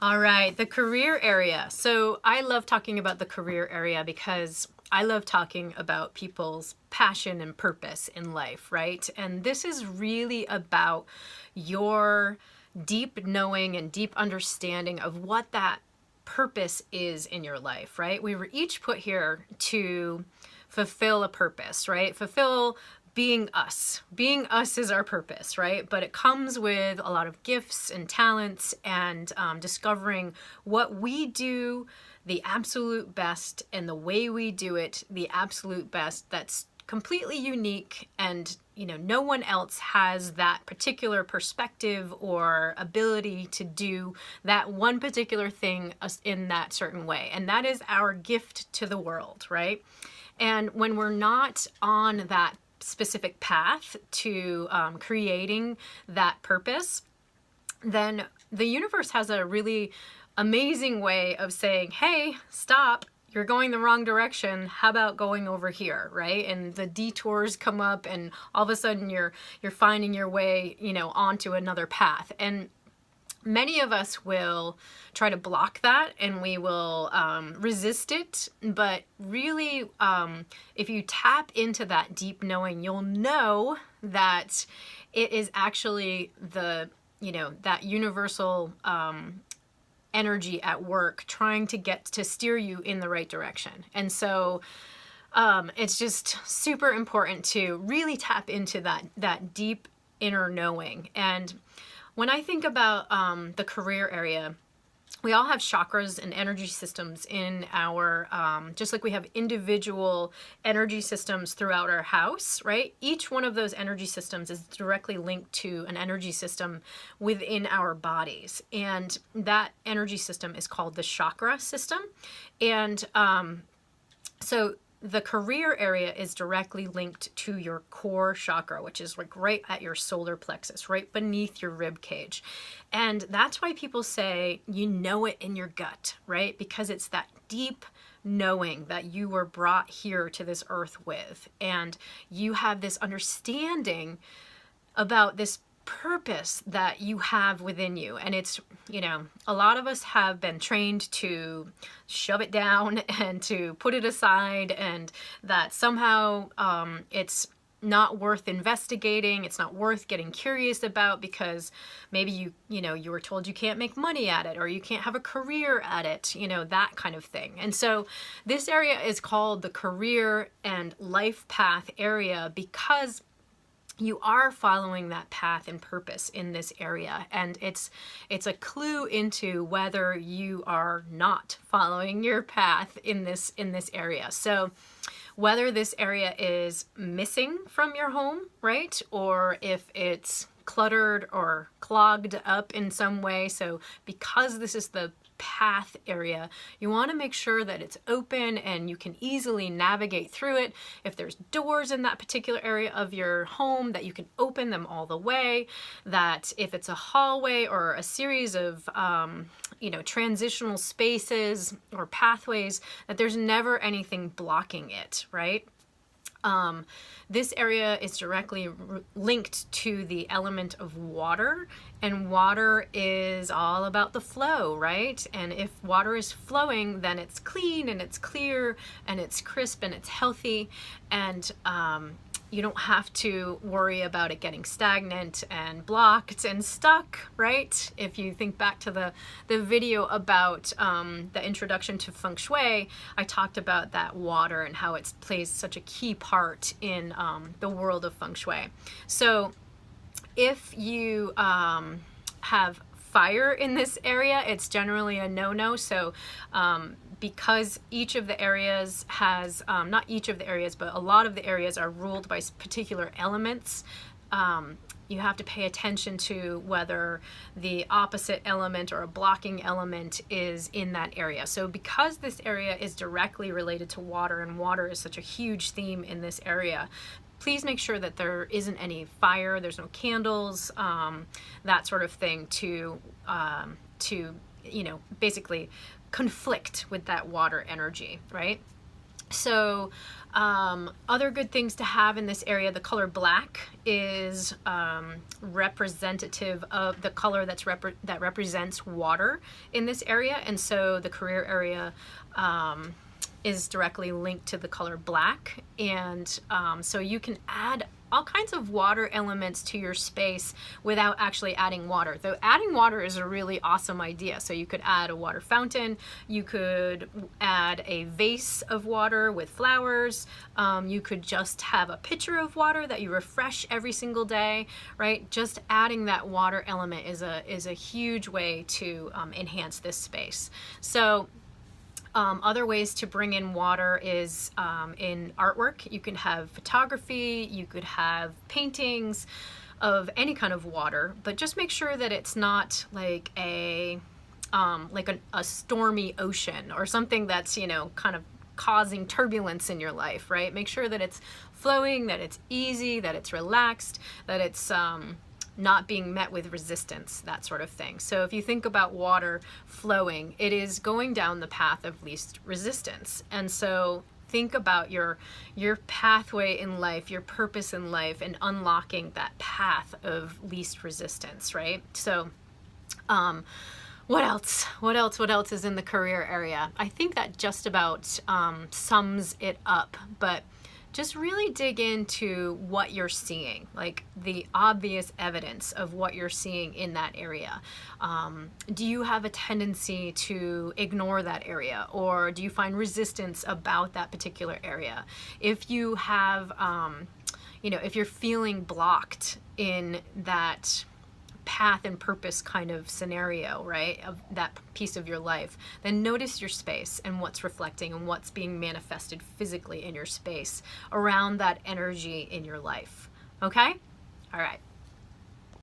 All right, the career area. So I love talking about the career area because I love talking about people's passion and purpose in life, right? And this is really about your deep knowing and deep understanding of what that purpose is in your life, right? We were each put here to fulfill a purpose, right? Fulfill being us. Being us is our purpose, right? But it comes with a lot of gifts and talents and discovering what we do the absolute best and the way we do it the absolute best that's completely unique, and no one else has that particular perspective or ability to do that one particular thing in that certain way, and that is our gift to the world, right? And when we're not on that specific path to creating that purpose, then the universe has a really amazing way of saying, hey, stop, you're going the wrong direction. How about going over here, right? And the detours come up, and all of a sudden you're finding your way, onto another path. And many of us will try to block that, and we will resist it. But really, if you tap into that deep knowing, you'll know that it is actually that universal energy at work trying to get to steer you in the right direction. And so it's just super important to really tap into that deep inner knowing. And when I think about the career area, we all have chakras and energy systems in our, just like we have individual energy systems throughout our house, right? Each one of those energy systems is directly linked to an energy system within our bodies. And that energy system is called the chakra system. And so the career area is directly linked to your core chakra, which is like right at your solar plexus, right beneath your rib cage. And that's why people say you know it in your gut, right? Because it's that deep knowing that you were brought here to this earth with, and you have this understanding about this purpose that you have within you. And it's, a lot of us have been trained to shove it down and to put it aside, and that somehow it's not worth investigating, it's not worth getting curious about, because maybe you were told you can't make money at it, or you can't have a career at it, that kind of thing. And so this area is called the career and life path area because you are following that path and purpose in this area, and it's a clue into whether you are not following your path in this area. So whether this area is missing from your home, right, or if it's cluttered or clogged up in some way. So because this is the path area, you want to make sure that it's open and you can easily navigate through it. If there's doors in that particular area of your home, that you can open them all the way. That if it's a hallway or a series of transitional spaces or pathways, that there's never anything blocking it, right? This area is directly linked to the element of water, and water is all about the flow, right? And if water is flowing, then it's clean and it's clear and it's crisp and it's healthy, and you don't have to worry about it getting stagnant and blocked and stuck, right? If you think back to the video about the introduction to Feng Shui, I talked about that water and how it plays such a key part in the world of Feng Shui. So if you have fire in this area, it's generally a no-no. So because each of the areas has, not each of the areas, but a lot of the areas are ruled by particular elements, you have to pay attention to whether the opposite element or a blocking element is in that area. So because this area is directly related to water, and water is such a huge theme in this area, please make sure that there isn't any fire, there's no candles, that sort of thing to basically conflict with that water energy, right? So other good things to have in this area, the color black is representative of the color that represents water in this area. And so the career area is directly linked to the color black. And so you can add all kinds of water elements to your space without actually adding water. Though adding water is a really awesome idea. So you could add a water fountain, you could add a vase of water with flowers, you could just have a pitcher of water that you refresh every single day, right? Just adding that water element is a huge way to enhance this space. So other ways to bring in water is in artwork. You can have photography, you could have paintings of any kind of water, but just make sure that it's not like a stormy ocean or something that's, you know, kind of causing turbulence in your life, right? Make sure that it's flowing, that it's easy, that it's relaxed, that it's not being met with resistance, that sort of thing. So if you think about water flowing, it is going down the path of least resistance. And so think about your pathway in life, your purpose in life, and unlocking that path of least resistance, right? So what else? What else is in the career area? I think that just about sums it up, but just really dig into what you're seeing, like the obvious evidence of what you're seeing in that area. Do you have a tendency to ignore that area, or do you find resistance about that particular area? If you have, if you're feeling blocked in that path and purpose kind of scenario, right, of that piece of your life, then notice your space and what's reflecting and what's being manifested physically in your space around that energy in your life. Okay? All right.